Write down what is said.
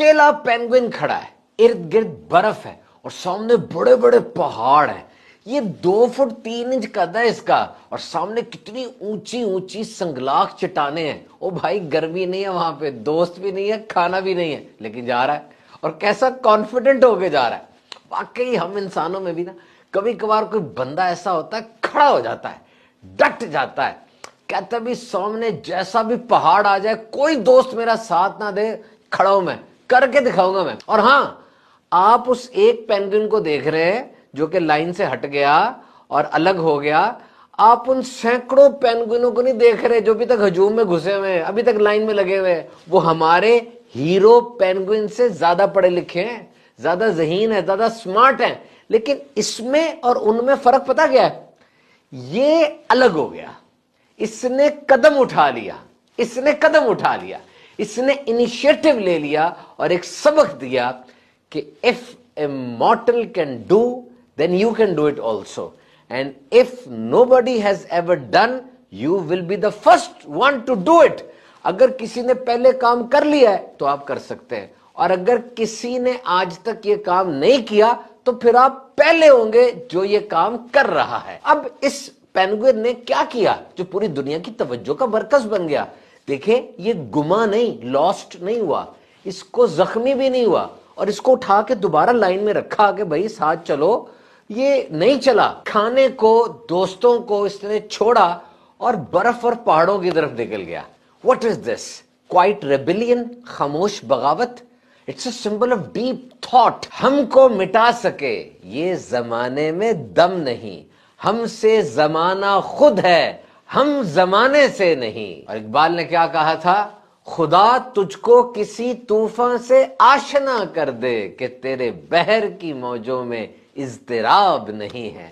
अकेला पेंगुइन खड़ा है, इर्द गिर्द बर्फ है और सामने बड़े बड़े पहाड़ हैं। ये 2 फुट 3 इंच कद है इसका और सामने कितनी ऊंची ऊंची संगलाख चट्टाने हैं। ओ भाई गर्मी नहीं है वहां पे, दोस्त भी नहीं है, खाना भी नहीं है, लेकिन जा रहा है और कैसा कॉन्फिडेंट होके जा रहा है। वाकई हम इंसानों में भी ना कभी कभार कोई बंदा ऐसा होता है, खड़ा हो जाता है, डट जाता है, कहता भी सामने जैसा भी पहाड़ आ जाए, कोई दोस्त मेरा साथ ना दे, खड़ा हूं मैं, करके दिखाऊंगा मैं। और हां, आप उस एक पेंगुइन को देख रहे हैं जो कि लाइन से हट गया और अलग हो गया। आप उन सैकड़ों पेंगुइनों को नहीं देख रहे जो अभी तक हजूम में घुसे हुए हैं, अभी तक लाइन में लगे हुए हैं। वो हमारे हीरो पेंगुइन से ज्यादा पढ़े लिखे हैं, ज्यादा ज़हीन है, ज्यादा स्मार्ट हैं। लेकिन इसमें और उनमें फर्क पता क्या है? ये अलग हो गया, इसने कदम उठा लिया, इसने कदम उठा लिया, इसने इनिशिएटिव ले लिया और एक सबक दिया कि if A मॉर्टल can do then you can do it also, and if nobody has ever done, you will be the first one to do it. अगर किसी ने पहले काम कर लिया है तो आप कर सकते हैं, और अगर किसी ने आज तक ये काम नहीं किया तो फिर आप पहले होंगे जो ये काम कर रहा है। अब इस पेंगुइन ने क्या किया जो पूरी दुनिया की तवज्जो का मरकज बन गया? देखिए, ये गुमा नहीं, लॉस्ट नहीं हुआ, इसको जख्मी भी नहीं हुआ, और इसको उठा के दोबारा लाइन में रखा कि भाई साथ चलो। ये नहीं चला, खाने को, दोस्तों को इसने छोड़ा और बर्फ और पहाड़ों की तरफ निकल गया। What is this? Quiet rebellion, खामोश बगावत। It's a symbol of deep thought. हमको मिटा सके ये जमाने में दम नहीं, हमसे जमाना खुद है, हम जमाने से नहीं। और इकबाल ने क्या कहा था? खुदा तुझको किसी तूफान से आशना कर दे कि तेरे बहर की मौजों में इज़्तिराब नहीं है।